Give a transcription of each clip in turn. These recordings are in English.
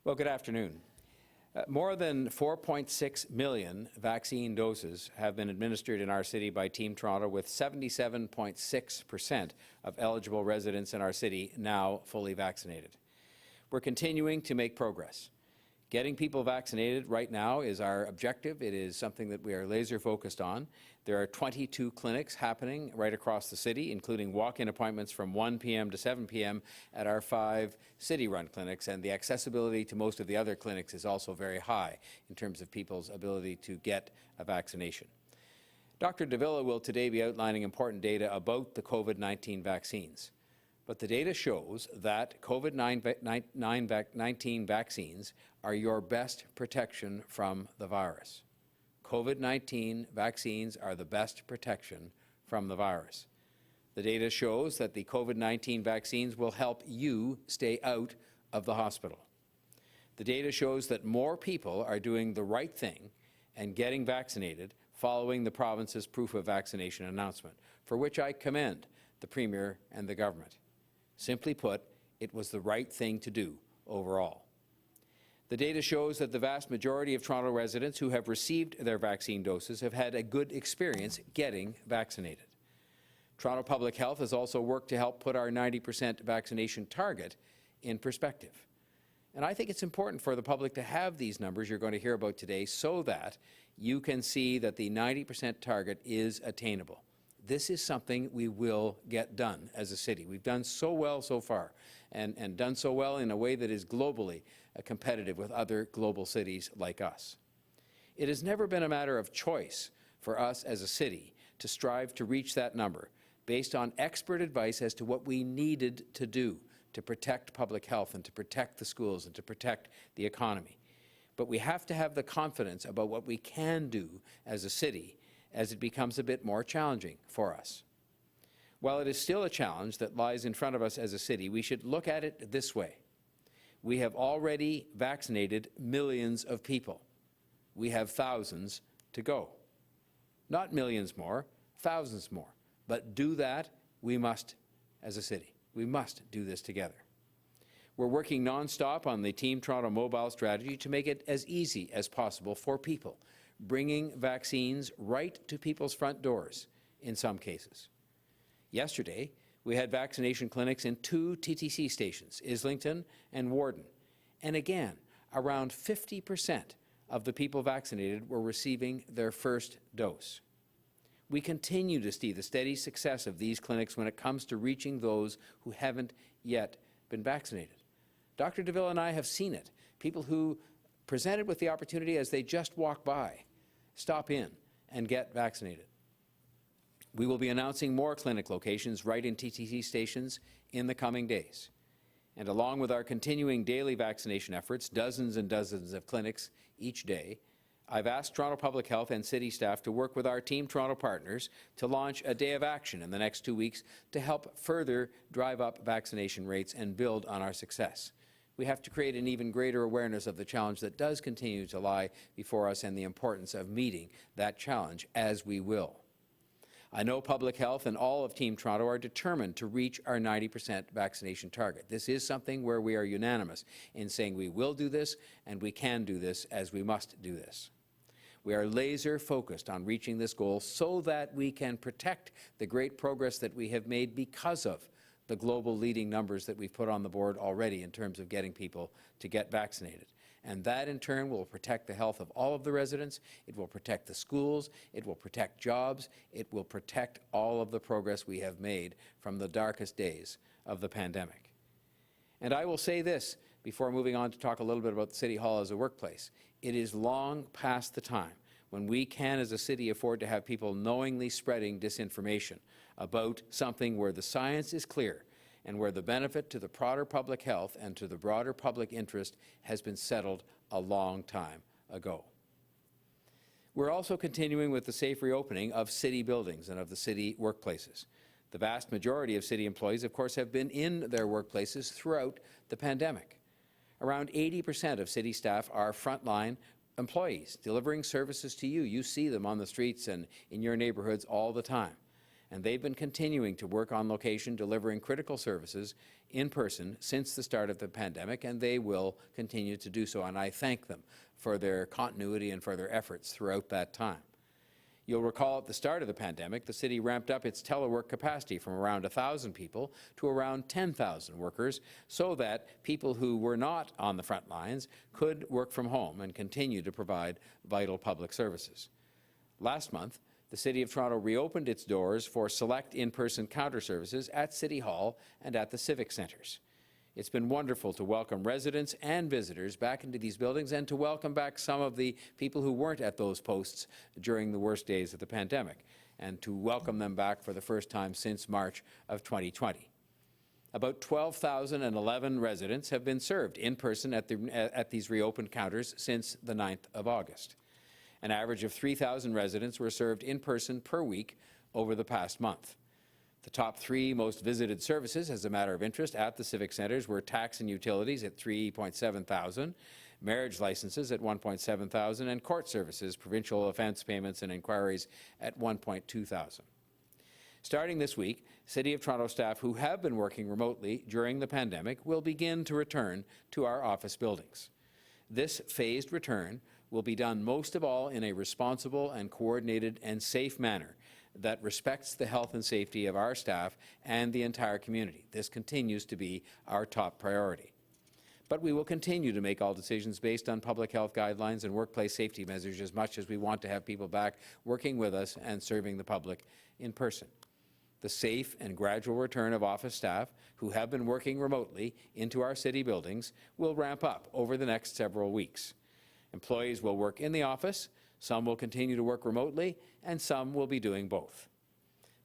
Well, good afternoon. More than 4.6 million vaccine doses have been administered in our city by Team Toronto, with 77.6% of eligible residents in our city now fully vaccinated. We're continuing to make progress. Getting people vaccinated right now is our objective. It is something that we are laser focused on. There are 22 clinics happening right across the city, including walk-in appointments from 1 p.m. to 7 p.m. at our 5 city-run clinics, and the accessibility to most of the other clinics is also very high in terms of people's ability to get a vaccination. Dr. de Villa will today be outlining important data about the COVID-19 vaccines. But the data shows that COVID-19 vaccines are your best protection from the virus. COVID-19 vaccines are the best protection from the virus. The data shows that the COVID-19 vaccines will help you stay out of the hospital. The data shows that more people are doing the right thing and getting vaccinated following the province's proof of vaccination announcement, for which I commend the Premier and the government. Simply put, it was the right thing to do overall. The data shows that the vast majority of Toronto residents who have received their vaccine doses have had a good experience getting vaccinated. Toronto Public Health has also worked to help put our 90% vaccination target in perspective. And I think it's important for the public to have these numbers you're going to hear about today so that you can see that the 90% target is attainable. This is something we will get done as a city. We've done so well so far, and done so well in a way that is globally competitive with other global cities like us. It has never been a matter of choice for us as a city to strive to reach that number based on expert advice as to what we needed to do to protect public health and to protect the schools and to protect the economy. But we have to have the confidence about what we can do as a city as it becomes a bit more challenging for us. While it is still a challenge that lies in front of us as a city, we should look at it this way. We have already vaccinated millions of people. We have thousands to go. Not millions more, thousands more. But do that, we must as a city. We must do this together. We're working nonstop on the Team Toronto mobile strategy to make it as easy as possible for people, bringing vaccines right to people's front doors in some cases. Yesterday, we had vaccination clinics in 2 TTC stations, Islington and Warden. And again, around 50% of the people vaccinated were receiving their first dose. We continue to see the steady success of these clinics when it comes to reaching those who haven't yet been vaccinated. Dr. de Villa and I have seen it. People who presented with the opportunity as they just walk by, stop in and get vaccinated. We will be announcing more clinic locations right in TTC stations in the coming days. And along with our continuing daily vaccination efforts, dozens and dozens of clinics each day, I've asked Toronto Public Health and city staff to work with our Team Toronto partners to launch a day of action in the next 2 weeks to help further drive up vaccination rates and build on our success. We have to create an even greater awareness of the challenge that does continue to lie before us and the importance of meeting that challenge, as we will. I know Public Health and all of Team Toronto are determined to reach our 90% vaccination target. This is something where we are unanimous in saying we will do this and we can do this as we must do this. We are laser focused on reaching this goal so that we can protect the great progress that we have made because of the global leading numbers that we've put on the board already in terms of getting people to get vaccinated. And that, in turn, will protect the health of all of the residents, it will protect the schools, it will protect jobs, it will protect all of the progress we have made from the darkest days of the pandemic. And I will say this before moving on to talk a little bit about City Hall as a workplace. It is long past the time when we can, as a city, afford to have people knowingly spreading disinformation about something where the science is clear and where the benefit to the broader public health and to the broader public interest has been settled a long time ago. We're also continuing with the safe reopening of city buildings and of the city workplaces. The vast majority of city employees, of course, have been in their workplaces throughout the pandemic. Around 80% of city staff are frontline employees delivering services to you. You see them on the streets and in your neighbourhoods all the time. and they've been continuing to work on location, delivering critical services in person since the start of the pandemic, and they will continue to do so, and I thank them for their continuity and for their efforts throughout that time. You'll recall at the start of the pandemic, the city ramped up its telework capacity from around 1,000 people to around 10,000 workers so that people who were not on the front lines could work from home and continue to provide vital public services. Last month, the City of Toronto reopened its doors for select in-person counter services at City Hall and at the Civic Centres. It's been wonderful to welcome residents and visitors back into these buildings and to welcome back some of the people who weren't at those posts during the worst days of the pandemic, and to welcome them back for the first time since March of 2020. About 12,011 residents have been served in person at these reopened counters since the 9th of August. An average of 3,000 residents were served in person per week over the past month. The top 3 most visited services, as a matter of interest, at the Civic Centres were tax and utilities at 3.7 thousand, marriage licenses at 1.7 thousand, and court services, provincial offence payments and inquiries at 1.2 thousand. Starting this week, City of Toronto staff who have been working remotely during the pandemic will begin to return to our office buildings. This phased return will be done most of all in a responsible and coordinated and safe manner that respects the health and safety of our staff and the entire community. This continues to be our top priority. But we will continue to make all decisions based on public health guidelines and workplace safety measures as much as we want to have people back working with us and serving the public in person. The safe and gradual return of office staff who have been working remotely into our city buildings will ramp up over the next several weeks. Employees will work in the office, some will continue to work remotely, and some will be doing both.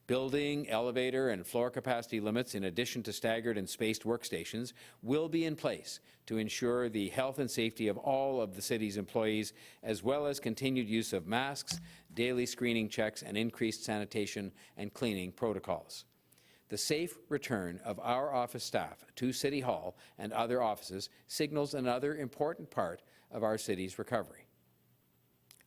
Building, elevator, and floor capacity limits, in addition to staggered and spaced workstations, will be in place to ensure the health and safety of all of the city's employees, as well as continued use of masks, daily screening checks, and increased sanitation and cleaning protocols. The safe return of our office staff to City Hall and other offices signals another important part of our city's recovery.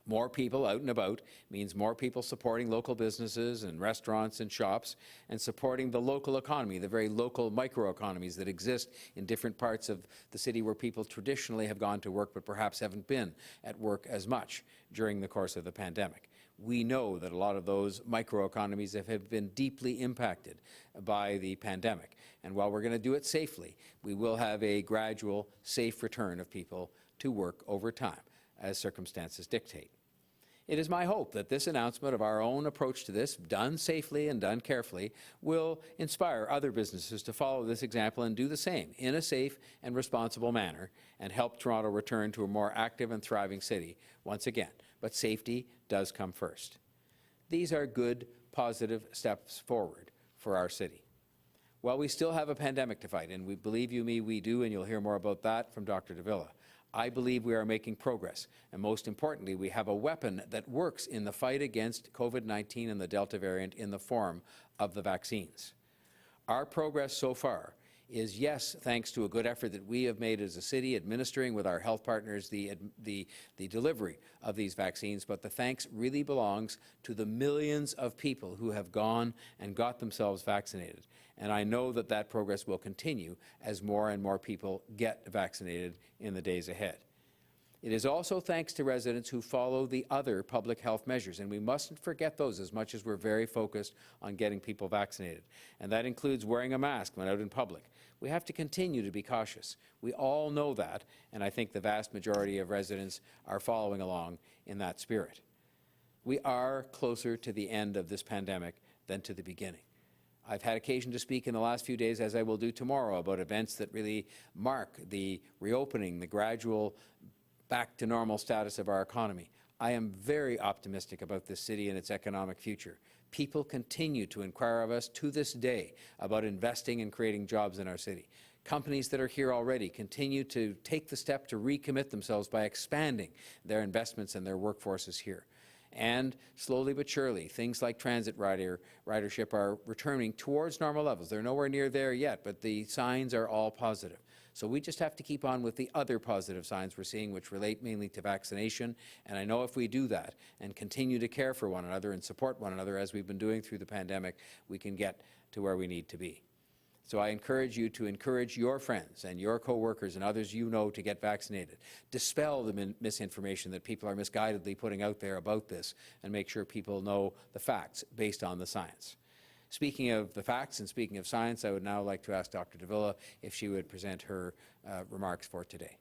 More people out and about means more people supporting local businesses and restaurants and shops and supporting the local economy, the very local microeconomies that exist in different parts of the city where people traditionally have gone to work but perhaps haven't been at work as much during the course of the pandemic. We know that a lot of those microeconomies have been deeply impacted by the pandemic, and while we're going to do it safely, we will have a gradual, safe return of people to work over time as circumstances dictate. It is my hope that this announcement of our own approach to this, done safely and done carefully, will inspire other businesses to follow this example and do the same in a safe and responsible manner and help Toronto return to a more active and thriving city once again. But safety does come first. These are good, positive steps forward for our city. While we still have a pandemic to fight, and we believe you me, we do, and you'll hear more about that from Dr. de Villa, I believe we are making progress, and most importantly, we have a weapon that works in the fight against COVID-19 and the Delta variant in the form of the vaccines. Our progress so far is, yes, thanks to a good effort that we have made as a city, administering with our health partners the delivery of these vaccines, but the thanks really belongs to the millions of people who have gone and got themselves vaccinated. And I know that that progress will continue as more and more people get vaccinated in the days ahead. It is also thanks to residents who follow the other public health measures, and we mustn't forget those as much as we're very focused on getting people vaccinated. And that includes wearing a mask when out in public. We have to continue to be cautious. We all know that, and I think the vast majority of residents are following along in that spirit. We are closer to the end of this pandemic than to the beginning. I've had occasion to speak in the last few days, as I will do tomorrow, about events that really mark the reopening, the gradual back to normal status of our economy. I am very optimistic about this city and its economic future. People continue to inquire of us to this day about investing and creating jobs in our city. Companies that are here already continue to take the step to recommit themselves by expanding their investments and their workforces here. And slowly but surely, things like transit ridership are returning towards normal levels. They're nowhere near there yet, but the signs are all positive. So we just have to keep on with the other positive signs we're seeing, which relate mainly to vaccination. And I know if we do that and continue to care for one another and support one another as we've been doing through the pandemic, we can get to where we need to be. So I encourage you to encourage your friends and your co-workers and others you know to get vaccinated. Dispel the misinformation that people are misguidedly putting out there about this, and make sure people know the facts based on the science. Speaking of the facts and speaking of science, I would now like to ask Dr. de Villa if she would present her remarks for today.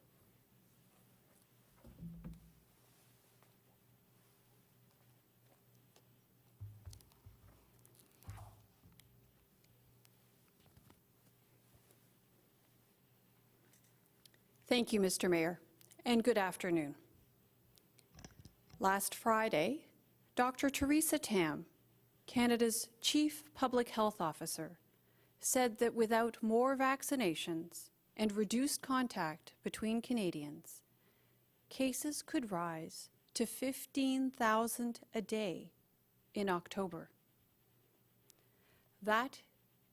Thank you, Mr. Mayor, and good afternoon. Last Friday, Dr. Theresa Tam, Canada's Chief Public Health Officer, said that without more vaccinations and reduced contact between Canadians, cases could rise to 15,000 a day in October. That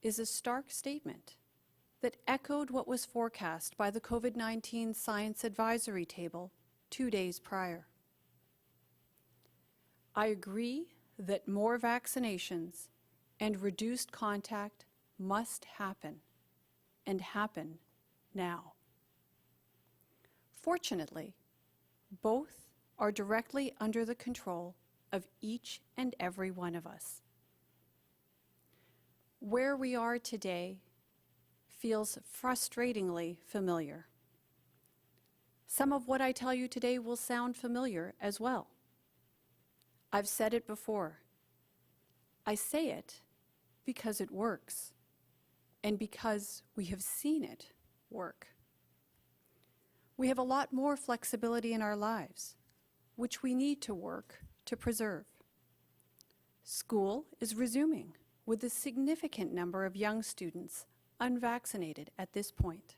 is a stark statement that echoed what was forecast by the COVID-19 Science Advisory Table 2 days prior. I agree that more vaccinations and reduced contact must happen, and happen now. Fortunately, both are directly under the control of each and every one of us. Where we are today feels frustratingly familiar. Some of what I tell you today will sound familiar as well. I've said it before. I say it because it works, and because we have seen it work. We have a lot more flexibility in our lives, which we need to work to preserve. School is resuming with a significant number of young students unvaccinated at this point.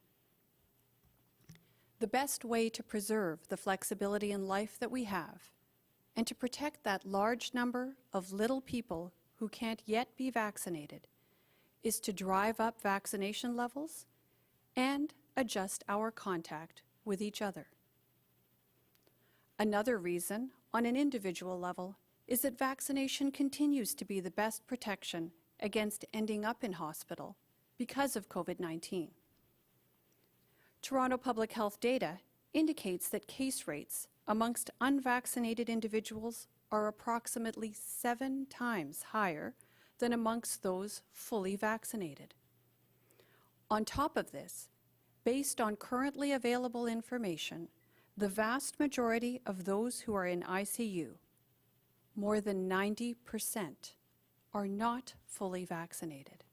The best way to preserve the flexibility in life that we have, and to protect that large number of little people who can't yet be vaccinated, is to drive up vaccination levels and adjust our contact with each other. Another reason, on an individual level, is that vaccination continues to be the best protection against ending up in hospital because of COVID-19. Toronto Public Health data indicates that case rates amongst unvaccinated individuals are approximately 7 times higher than amongst those fully vaccinated. On top of this, based on currently available information, the vast majority of those who are in ICU, more than 90%, are not fully vaccinated.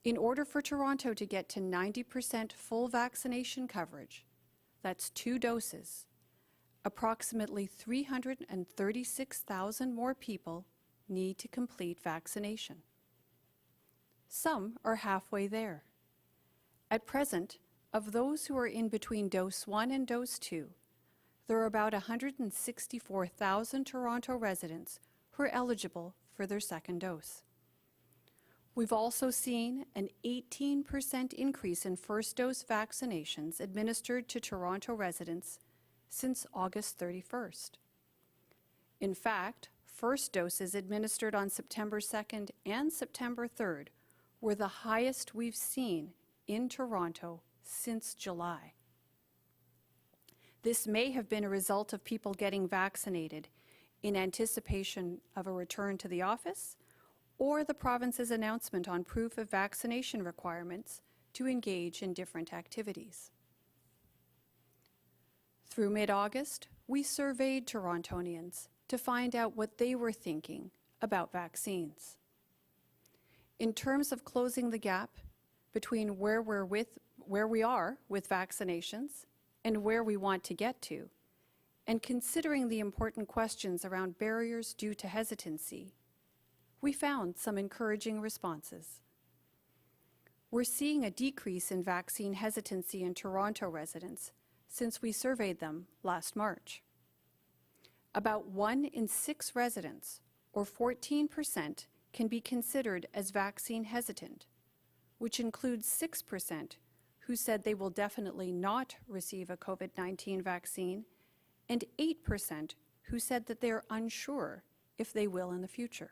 In order for Toronto to get to 90% full vaccination coverage, that's 2 doses, approximately 336,000 more people need to complete vaccination. Some are halfway there. At present, of those who are in between dose 1 and dose 2, there are about 164,000 Toronto residents who are eligible for their second dose. We've also seen an 18% increase in first dose vaccinations administered to Toronto residents since August 31st. In fact, first doses administered on September 2nd and September 3rd were the highest we've seen in Toronto since July. This may have been a result of people getting vaccinated in anticipation of a return to the office, or the province's announcement on proof of vaccination requirements to engage in different activities. Through mid-August, we surveyed Torontonians to find out what they were thinking about vaccines. In terms of closing the gap between where we are with vaccinations and where we want to get to, and considering the important questions around barriers due to hesitancy, we found some encouraging responses. We're seeing a decrease in vaccine hesitancy in Toronto residents since we surveyed them last March. About 1 in 6 residents, or 14%, can be considered as vaccine hesitant, which includes 6% who said they will definitely not receive a COVID-19 vaccine, and 8% who said that they are unsure if they will in the future.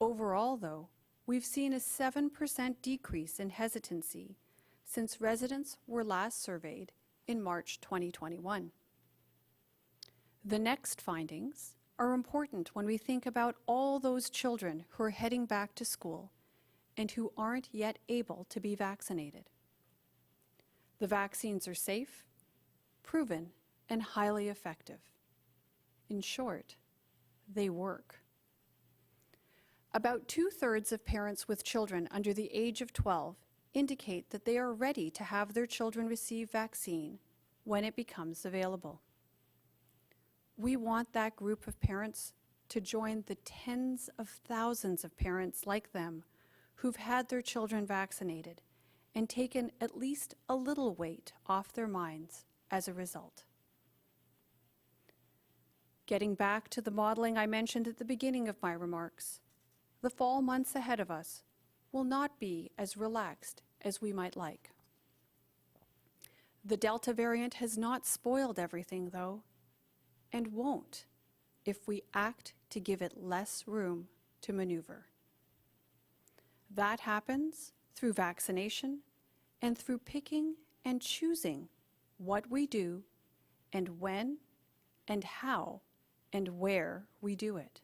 Overall, though, we've seen a 7% decrease in hesitancy since residents were last surveyed in March 2021. The next findings are important when we think about all those children who are heading back to school and who aren't yet able to be vaccinated. The vaccines are safe, proven, and highly effective. In short, they work. About 2/3 of parents with children under the age of 12 indicate that they are ready to have their children receive vaccine when it becomes available. We want that group of parents to join the tens of thousands of parents like them who've had their children vaccinated and taken at least a little weight off their minds as a result. Getting back to the modeling I mentioned at the beginning of my remarks, the fall months ahead of us will not be as relaxed as we might like. The Delta variant has not spoiled everything, though, and won't if we act to give it less room to maneuver. That happens through vaccination and through picking and choosing what we do and when and how and where we do it.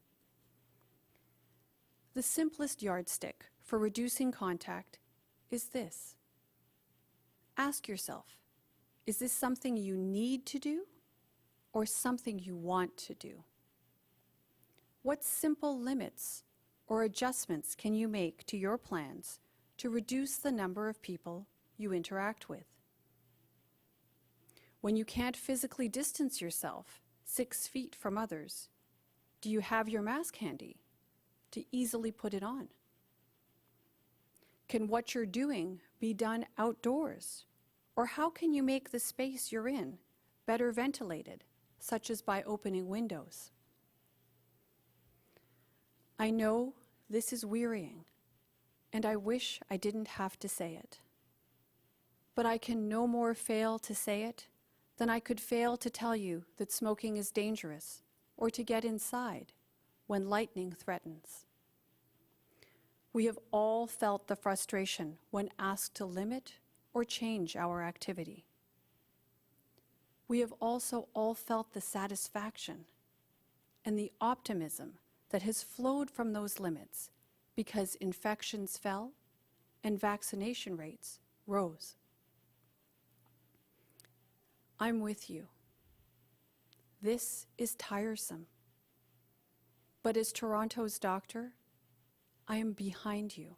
The simplest yardstick for reducing contact is this. Ask yourself, is this something you need to do or something you want to do? What simple limits or adjustments can you make to your plans to reduce the number of people you interact with? When you can't physically distance yourself 6 feet from others, do you have your mask handy to easily put it on? Can what you're doing be done outdoors? Or how can you make the space you're in better ventilated, such as by opening windows? I know this is wearying, and I wish I didn't have to say it. But I can no more fail to say it than I could fail to tell you that smoking is dangerous or to get inside when lightning threatens. We have all felt the frustration when asked to limit or change our activity. We have also all felt the satisfaction and the optimism that has flowed from those limits because infections fell and vaccination rates rose. I'm with you. This is tiresome. But as Toronto's doctor, I am behind you.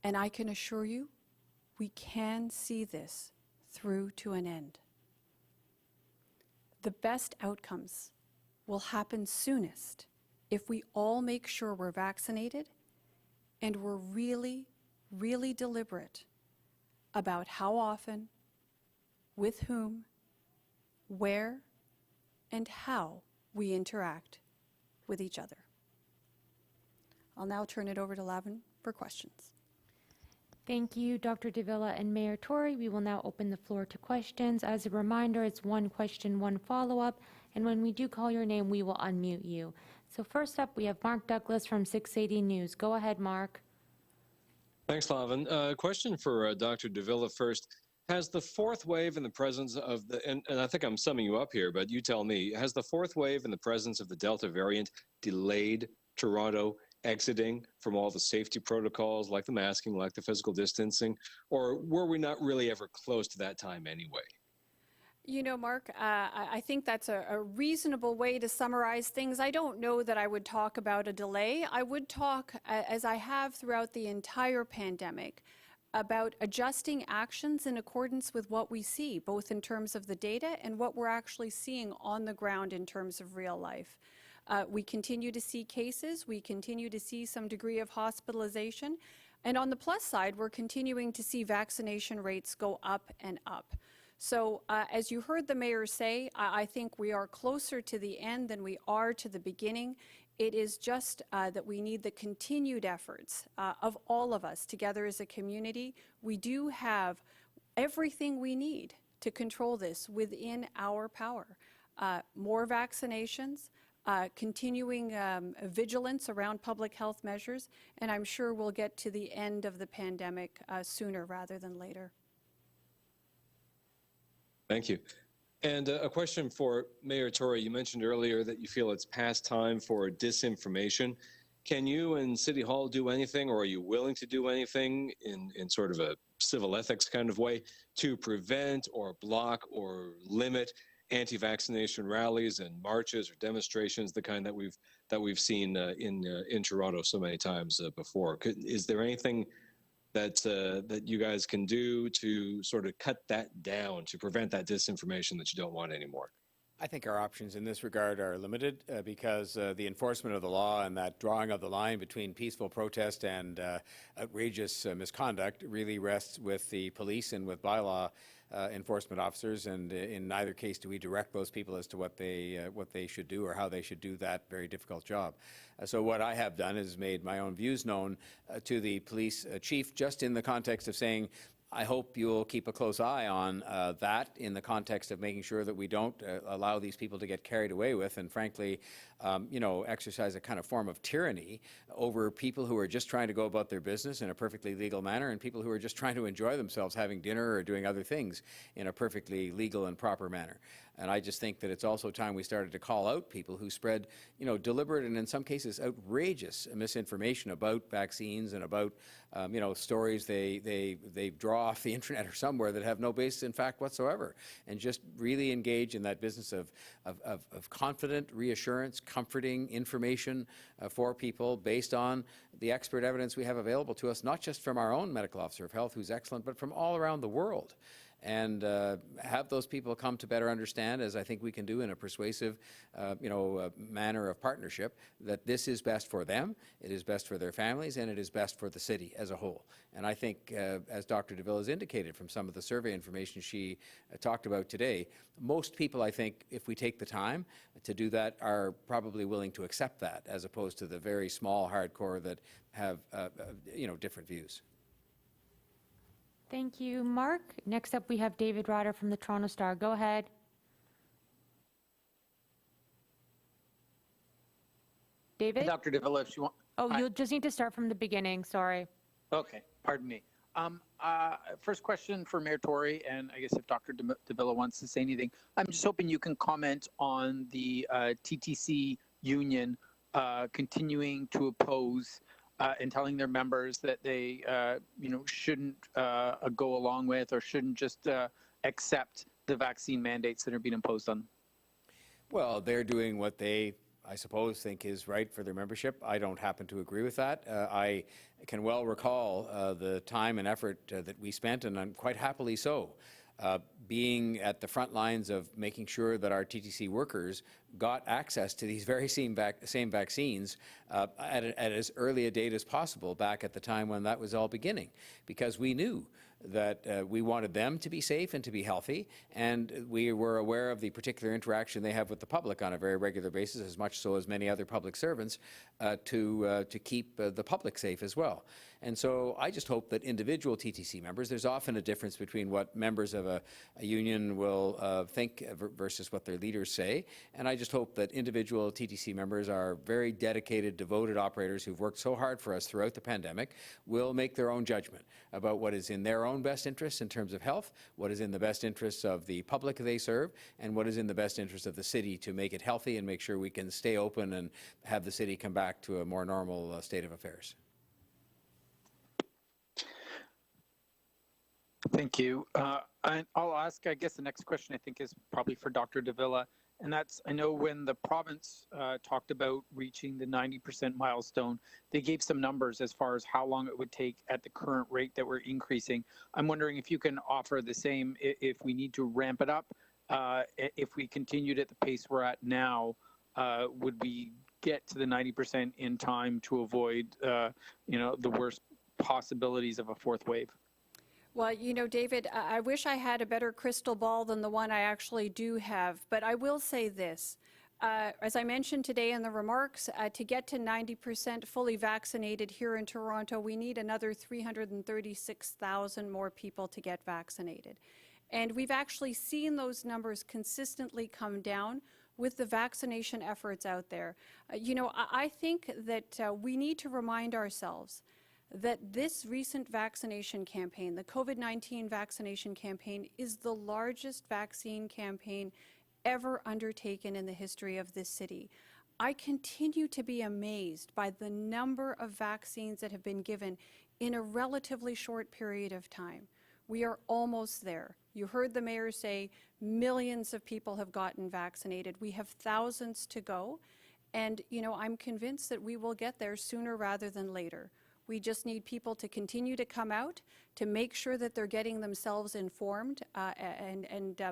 And I can assure you, we can see this through to an end. The best outcomes will happen soonest if we all make sure we're vaccinated and we're really, really deliberate about how often, with whom, where, and how we interact with each other. I'll now turn it over to Lavin for questions. Thank you, Dr. de Villa and Mayor Tory. We will now open the floor to questions. As a reminder, it's one question, one follow-up, and when we do call your name, we will unmute you. So first up, we have Mark Douglas from 680 News. Go ahead, Mark. Thanks, Lavin. Question for Dr. de Villa first. Has the fourth wave in the presence of the, and I think I'm summing you up here, but you tell me, has the fourth wave in the presence of the Delta variant delayed Toronto exiting from all the safety protocols, like the masking, like the physical distancing, or were we not really ever close to that time anyway? You know, Mark, I think that's a reasonable way to summarize things. I don't know that I would talk about a delay. I would talk, as I have throughout the entire pandemic, about adjusting actions in accordance with what we see, both in terms of the data and what we're actually seeing on the ground in terms of real life. We continue to see cases, we continue to see some degree of hospitalization, and on the plus side, we're continuing to see vaccination rates go up and up. So as you heard the mayor say, I think we are closer to the end than we are to the beginning. It is just that we need the continued efforts of all of us together as a community. We do have everything we need to control this within our power. More vaccinations, continuing vigilance around public health measures, and I'm sure we'll get to the end of the pandemic sooner rather than later. Thank you. And a question for Mayor Tory. You mentioned earlier that you feel it's past time for disinformation. Can you and City Hall do anything, or are you willing to do anything in sort of a civil ethics kind of way to prevent or block or limit anti-vaccination rallies and marches or demonstrations, the kind that we've seen in Toronto so many times before? Is there anything that you guys can do to sort of cut that down, to prevent that disinformation that you don't want anymore? I think our options in this regard are limited because the enforcement of the law and that drawing of the line between peaceful protest and outrageous misconduct really rests with the police and with bylaw enforcement officers, and in neither case do we direct those people as to what they should do or how they should do that very difficult job. So what I have done is made my own views known to the police chief, just in the context of saying, I hope you'll keep a close eye on that in the context of making sure that we don't allow these people to get carried away with and, frankly, exercise a kind of form of tyranny over people who are just trying to go about their business in a perfectly legal manner and people who are just trying to enjoy themselves having dinner or doing other things in a perfectly legal and proper manner. And I just think that it's also time we started to call out people who spread, deliberate and in some cases outrageous misinformation about vaccines and about, stories they draw off the internet or somewhere that have no basis in fact whatsoever, and just really engage in that business of confident reassurance, comforting information for people based on the expert evidence we have available to us, not just from our own medical officer of health, who's excellent, but from all around the world. And have those people come to better understand, as I think we can do in a persuasive, manner of partnership, that this is best for them, it is best for their families, and it is best for the city as a whole. And I think, as Dr. de Villa has indicated from some of the survey information she talked about today, most people, I think, if we take the time to do that, are probably willing to accept that, as opposed to the very small hardcore that have, different views. Thank you, Mark. Next up, we have David Ryder from the Toronto Star. Go ahead. David? Dr. de Villa, if you want. Oh, Hi. you'll just need to start from the beginning. Sorry. Okay, pardon me. First question for Mayor Tory, and I guess if Dr. de Villa wants to say anything, I'm just hoping you can comment on the TTC union continuing to oppose and telling their members that they, shouldn't go along with or shouldn't just accept the vaccine mandates that are being imposed on them. Well, they're doing what they, I suppose, think is right for their membership. I don't happen to agree with that. I can well recall the time and effort that we spent, and I'm quite happily so, being at the front lines of making sure that our TTC workers got access to these very same vaccines at as early a date as possible back at the time when that was all beginning, because we knew that we wanted them to be safe and to be healthy, and we were aware of the particular interaction they have with the public on a very regular basis, as much so as many other public servants, to keep the public safe as well. And so I just hope that individual TTC members, there's often a difference between what members of a union will think versus what their leaders say, and I just hope that individual TTC members are very dedicated, devoted operators who've worked so hard for us throughout the pandemic, will make their own judgment about what is in their own best interests in terms of health, what is in the best interests of the public they serve, and what is in the best interest of the city to make it healthy and make sure we can stay open and have the city come back to a more normal state of affairs. Thank you. I'll ask, I guess the next question I think is probably for Dr. de Villa, and that's, I know when the province talked about reaching the 90% milestone, they gave some numbers as far as how long it would take at the current rate that we're increasing. I'm wondering if you can offer the same, if we need to ramp it up, if we continued at the pace we're at now, would we get to the 90% in time to avoid, the worst possibilities of a fourth wave? Well, David, I wish I had a better crystal ball than the one I actually do have, but I will say this. As I mentioned today in the remarks, to get to 90% fully vaccinated here in Toronto, we need another 336,000 more people to get vaccinated. And we've actually seen those numbers consistently come down with the vaccination efforts out there. I think that we need to remind ourselves that this recent vaccination campaign, the COVID-19 vaccination campaign, is the largest vaccine campaign ever undertaken in the history of this city. I continue to be amazed by the number of vaccines that have been given in a relatively short period of time. We are almost there. You heard the mayor say millions of people have gotten vaccinated. We have thousands to go. And, I'm convinced that we will get there sooner rather than later. We just need people to continue to come out, to make sure that they're getting themselves informed and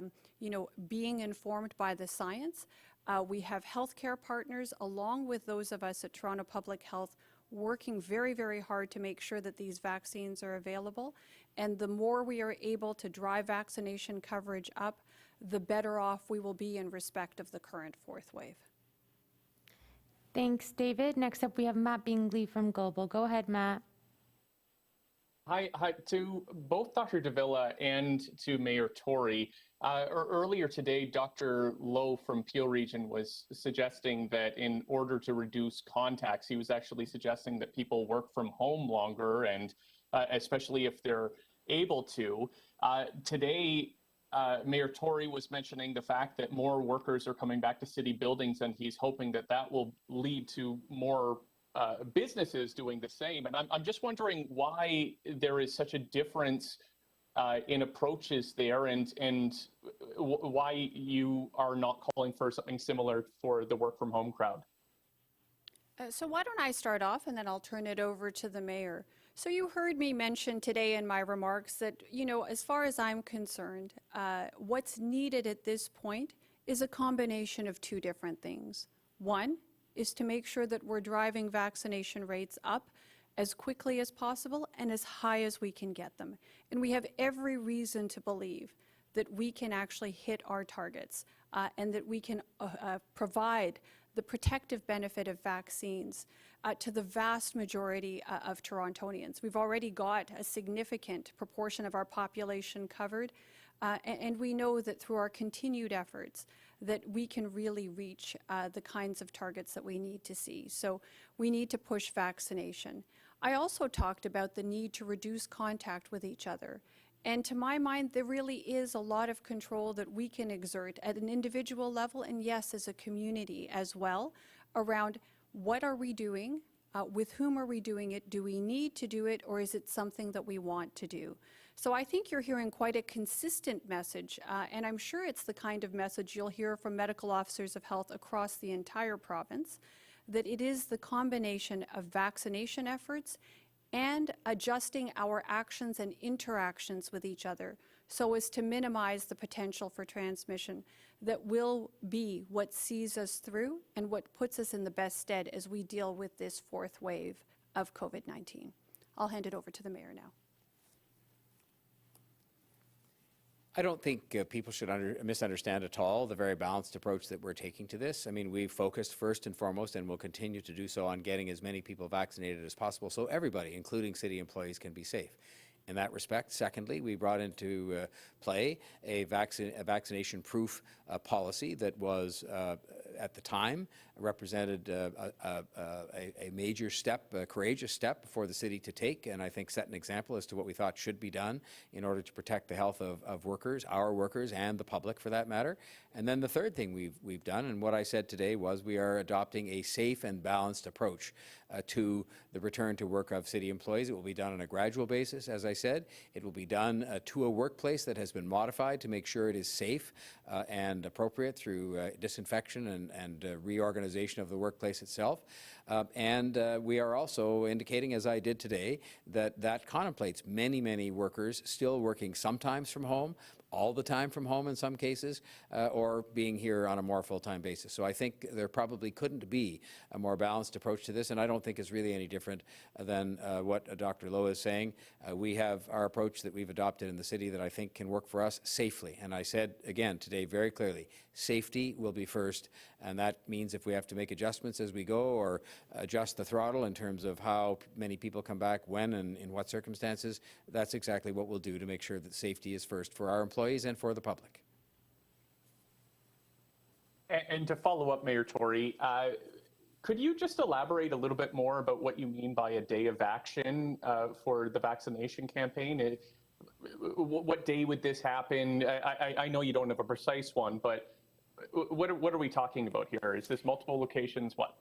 being informed by the science. We have healthcare partners, along with those of us at Toronto Public Health, working very, very hard to make sure that these vaccines are available. And the more we are able to drive vaccination coverage up, the better off we will be in respect of the current fourth wave. Thanks, David. Next up, we have Matt Bingley from Global. Go ahead, Matt. Hi to both Dr. de Villa and to Mayor Tory. Earlier today, Dr. Lowe from Peel Region was suggesting that in order to reduce contacts, he was actually suggesting that people work from home longer, and especially if they're able to. Today, Mayor Tory was mentioning the fact that more workers are coming back to city buildings, and he's hoping that that will lead to more businesses doing the same. And I'm just wondering why there is such a difference in approaches there, and why you are not calling for something similar for the work from home crowd. So why don't I start off, and then I'll turn it over to the mayor. So you heard me mention today in my remarks that, as far as I'm concerned, what's needed at this point is a combination of two different things. One is to make sure that we're driving vaccination rates up as quickly as possible and as high as we can get them. And we have every reason to believe that we can actually hit our targets and that we can provide the protective benefit of vaccines to the vast majority of Torontonians. We've already got a significant proportion of our population covered, and we know that through our continued efforts that we can really reach the kinds of targets that we need to see. So we need to push vaccination. I also talked about the need to reduce contact with each other. And to my mind, there really is a lot of control that we can exert at an individual level, and yes, as a community as well, around what are we doing, with whom are we doing it, do we need to do it, or is it something that we want to do? So I think you're hearing quite a consistent message, and I'm sure it's the kind of message you'll hear from medical officers of health across the entire province, that it is the combination of vaccination efforts and adjusting our actions and interactions with each other so as to minimize the potential for transmission that will be what sees us through and what puts us in the best stead as we deal with this fourth wave of COVID-19. I'll hand it over to the mayor now. I don't think people should misunderstand at all the very balanced approach that we're taking to this. I mean, we've focused first and foremost, and will continue to do so, on getting as many people vaccinated as possible so everybody, including city employees, can be safe. In that respect, secondly, we brought into play a vaccination-proof policy that was, at the time, represented a major step, a courageous step for the city to take, and I think set an example as to what we thought should be done in order to protect the health of workers, our workers, and the public for that matter. And then the third thing we've done, and what I said today, was we are adopting a safe and balanced approach to the return to work of city employees. It will be done on a gradual basis, as I said. It will be done to a workplace that has been modified to make sure it is safe and appropriate through disinfection and reorganization of the workplace itself. And we are also indicating, as I did today, that contemplates many, many workers still working sometimes from home, all the time from home in some cases, or being here on a more full-time basis. So I think there probably couldn't be a more balanced approach to this, and I don't think it's really any different than what Dr. Lowe is saying. We have our approach that we've adopted in the city that I think can work for us safely. And I said again today very clearly, safety will be first, and that means if we have to make adjustments as we go or adjust the throttle in terms of how many people come back, when and in what circumstances, that's exactly what we'll do to make sure that safety is first for our employees and for the public. And to follow up, Mayor Tory, could you just elaborate a little bit more about what you mean by a day of action for the vaccination campaign? What day would this happen? I know you don't have a precise one, but what are we talking about here? Is this multiple locations? What?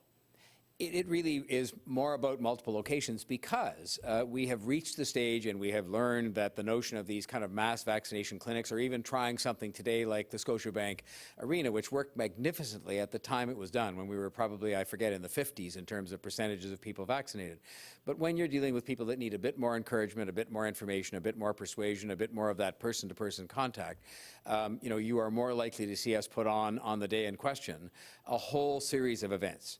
It really is more about multiple locations because we have reached the stage and we have learned that the notion of these kind of mass vaccination clinics, or even trying something today like the Scotiabank Arena, which worked magnificently at the time it was done, when we were probably, I forget, in the 50s in terms of percentages of people vaccinated. But when you're dealing with people that need a bit more encouragement, a bit more information, a bit more persuasion, a bit more of that person-to-person contact, you are more likely to see us put on the day in question, a whole series of events.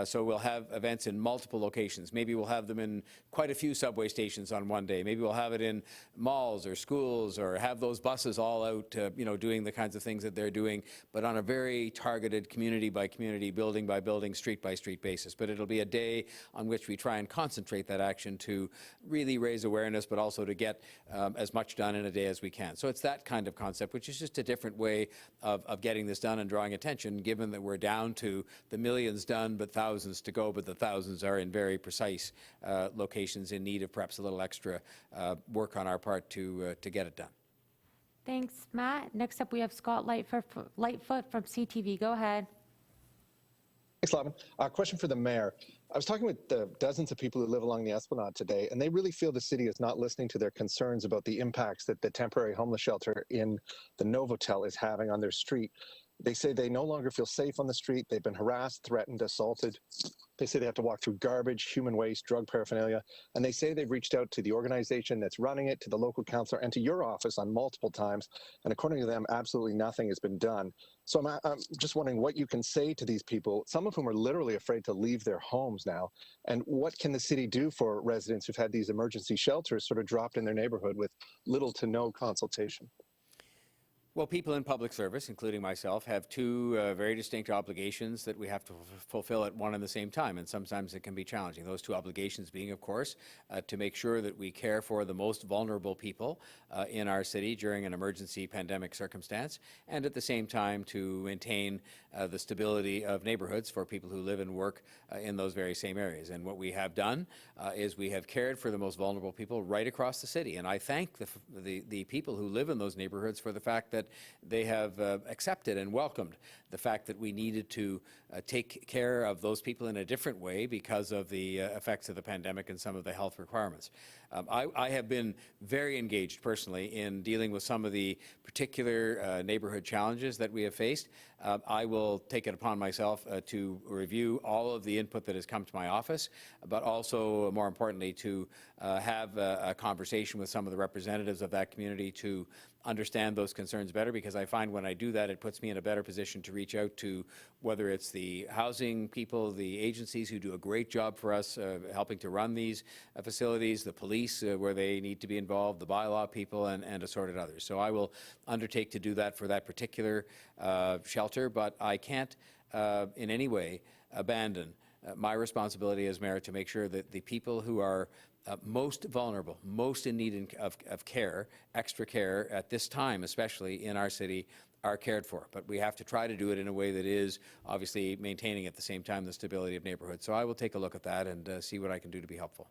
So we'll have events in multiple locations. Maybe we'll have them in quite a few subway stations on one day. Maybe we'll have it in malls or schools, or have those buses all out, doing the kinds of things that they're doing, but on a very targeted community by community, building by building, street by street basis. But it'll be a day on which we try and concentrate that action to really raise awareness, but also to get as much done in a day as we can. So it's that kind of concept, which is just a different way of getting this done and drawing attention, given that we're down to the millions done, but thousands to go, but the thousands are in very precise locations in need of perhaps a little extra work on our part to get it done. Thanks, Matt. Next up, we have Scott Lightfoot from CTV. Go ahead. Thanks, Lavin. Question for the mayor. I was talking with dozens of people who live along the Esplanade today, and they really feel the city is not listening to their concerns about the impacts that the temporary homeless shelter in the Novotel is having on their street. They say they no longer feel safe on the street. They've been harassed, threatened, assaulted. They say they have to walk through garbage, human waste, drug paraphernalia. And they say they've reached out to the organization that's running it, to the local councillor, and to your office on multiple times. And according to them, absolutely nothing has been done. So I'm just wondering what you can say to these people, some of whom are literally afraid to leave their homes now. And what can the city do for residents who've had these emergency shelters sort of dropped in their neighborhood with little to no consultation? Well, people in public service, including myself, have two very distinct obligations that we have to fulfill at one and the same time, and sometimes it can be challenging. Those two obligations being, of course, to make sure that we care for the most vulnerable people in our city during an emergency pandemic circumstance, and at the same time to maintain the stability of neighborhoods for people who live and work in those very same areas. And what we have done is we have cared for the most vulnerable people right across the city, and I thank the people who live in those neighborhoods for the fact that they have accepted and welcomed the fact that we needed to take care of those people in a different way because of the effects of the pandemic and some of the health requirements. I have been very engaged personally in dealing with some of the particular neighborhood challenges that we have faced. I will take it upon myself to review all of the input that has come to my office, but also, more importantly, to have a conversation with some of the representatives of that community to understand those concerns better, because I find when I do that, it puts me in a better position to reach out to whether it's the housing people, the agencies who do a great job for us helping to run these facilities, the police where they need to be involved, the bylaw people, and assorted others. So I will undertake to do that for that particular shelter, but I can't in any way abandon my responsibility as mayor to make sure that the people who are most vulnerable, most in need of care, extra care at this time, especially in our city, are cared for. But we have to try to do it in a way that is obviously maintaining at the same time the stability of neighborhoods. So I will take a look at that and see what I can do to be helpful.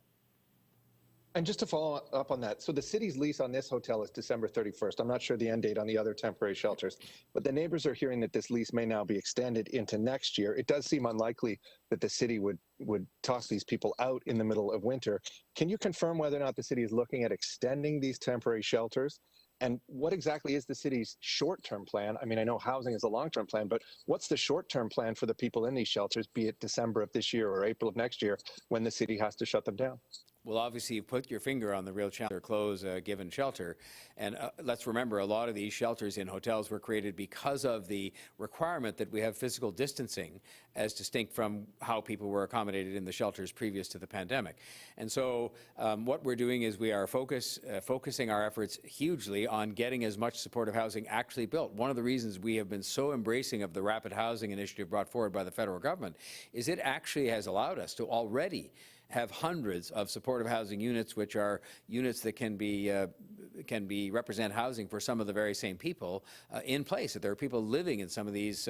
And just to follow up on that, so the city's lease on this hotel is December 31st. I'm not sure the end date on the other temporary shelters, but the neighbors are hearing that this lease may now be extended into next year. It does seem unlikely that the city would toss these people out in the middle of winter. Can you confirm whether or not the city is looking at extending these temporary shelters? And what exactly is the city's short-term plan? I mean, I know housing is a long-term plan, but what's the short-term plan for the people in these shelters, be it December of this year or April of next year, when the city has to shut them down? Well, obviously, you've put your finger on the real challenge, close a given shelter. And let's remember, a lot of these shelters in hotels were created because of the requirement that we have physical distancing as distinct from how people were accommodated in the shelters previous to the pandemic. And so what we're doing is we are focusing our efforts hugely on getting as much supportive housing actually built. One of the reasons we have been so embracing of the rapid housing initiative brought forward by the federal government is it actually has allowed us to already have hundreds of supportive housing units, which are units that can be represent housing for some of the very same people in place. That there are people living in some of these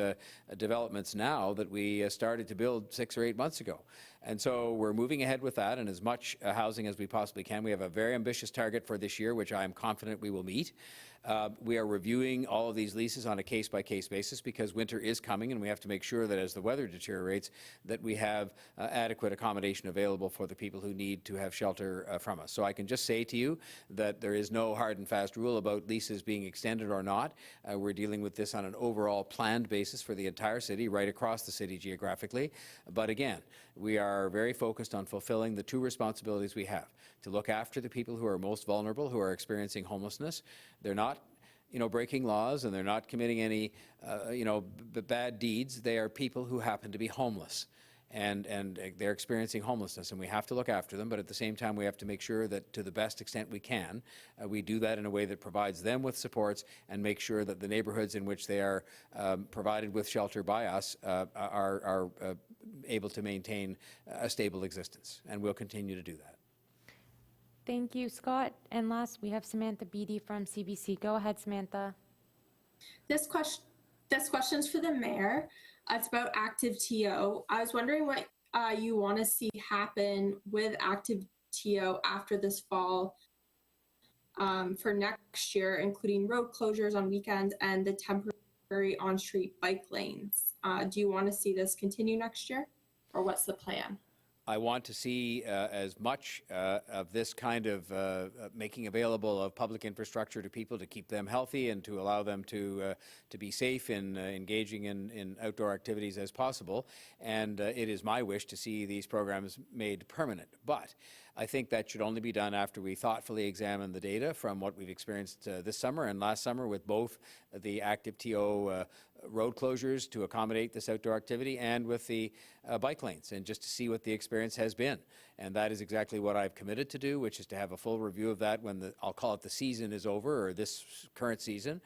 developments now that we started to build 6 or 8 months ago. And so we're moving ahead with that and as much housing as we possibly can. We have a very ambitious target for this year, which I am confident we will meet. We are reviewing all of these leases on a case-by-case basis because winter is coming and we have to make sure that as the weather deteriorates that we have adequate accommodation available for the people who need to have shelter from us. So I can just say to you that there is no hard and fast rule about leases being extended or not. We're dealing with this on an overall planned basis for the entire city, right across the city geographically. But again, we are very focused on fulfilling the two responsibilities we have: to look after the people who are most vulnerable, who are experiencing homelessness. They're not breaking laws and they're not committing any, bad deeds. They are people who happen to be homeless and they're experiencing homelessness, and we have to look after them. But at the same time, we have to make sure that to the best extent we can, we do that in a way that provides them with supports and make sure that the neighborhoods in which they are provided with shelter by us are able to maintain a stable existence. And we'll continue to do that. Thank you, Scott. And last, we have Samantha Beatty from CBC. Go ahead, Samantha. This question's for the mayor. It's about active TO. I was wondering what you want to see happen with active TO after this fall for next year, including road closures on weekends and the temporary on-street bike lanes. Do you want to see this continue next year, or what's the plan? I want to see as much of this kind of making available of public infrastructure to people to keep them healthy and to allow them to be safe in engaging in outdoor activities as possible. And it is my wish to see these programs made permanent. But I think that should only be done after we thoughtfully examine the data from what we've experienced this summer and last summer with both the active TO road closures to accommodate this outdoor activity and with the bike lanes, and just to see what the experience has been. And that is exactly what I've committed to do, which is to have a full review of that when I'll call it the season is over, or this current season.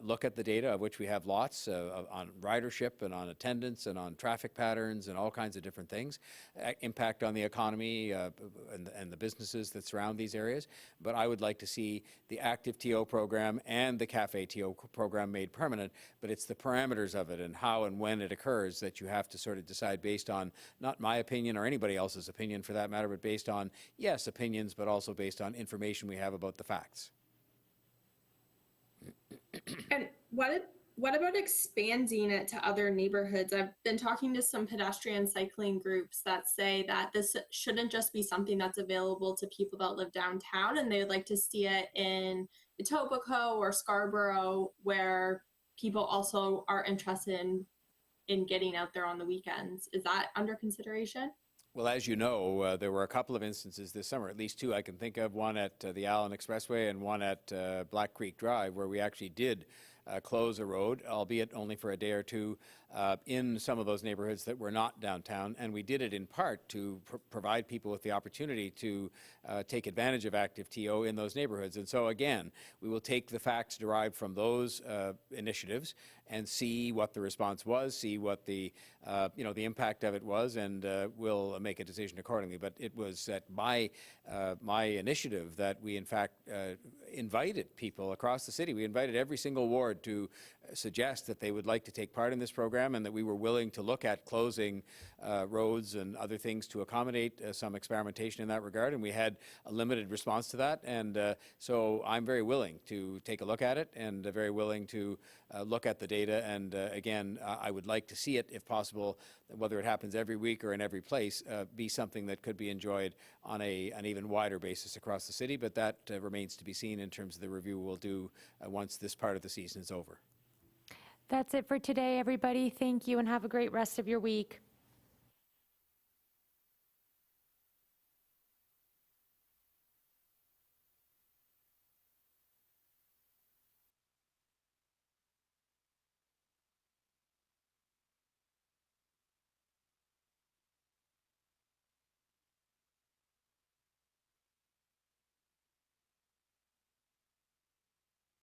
Look at the data, of which we have lots on ridership and on attendance and on traffic patterns and all kinds of different things, impact on the economy and the businesses that surround these areas. But I would like to see the active TO program and the Cafe TO program made permanent, but it's the parameters of it and how and when it occurs that you have to sort of decide based on not my opinion or anybody else's opinion for that matter, but based on, yes, opinions, but also based on information we have about the facts. And what about expanding it to other neighborhoods? I've been talking to some pedestrian cycling groups that say that this shouldn't just be something that's available to people that live downtown, and they would like to see it in Etobicoke or Scarborough, where people also are interested in getting out there on the weekends. Is that under consideration? Well, as you know, there were a couple of instances this summer, at least two I can think of, one at the Allen Expressway and one at Black Creek Drive, where we actually did close a road, albeit only for a day or two, in some of those neighborhoods that were not downtown. And we did it in part to provide people with the opportunity to take advantage of active TO in those neighborhoods. And so again, we will take the facts derived from those initiatives and see what the response was, see what the impact of it was, and we'll make a decision accordingly. But it was at my initiative that we in fact invited people across the city. We invited every single ward to suggest that they would like to take part in this program and that we were willing to look at closing roads and other things to accommodate some experimentation in that regard. And we had a limited response to that. And so I'm very willing to take a look at it and very willing to look at the data. And again, I would like to see it, if possible, whether it happens every week or in every place, be something that could be enjoyed on an even wider basis across the city. But that remains to be seen in terms of the review we'll do once this part of the season is over. That's it for today, everybody. Thank you and have a great rest of your week.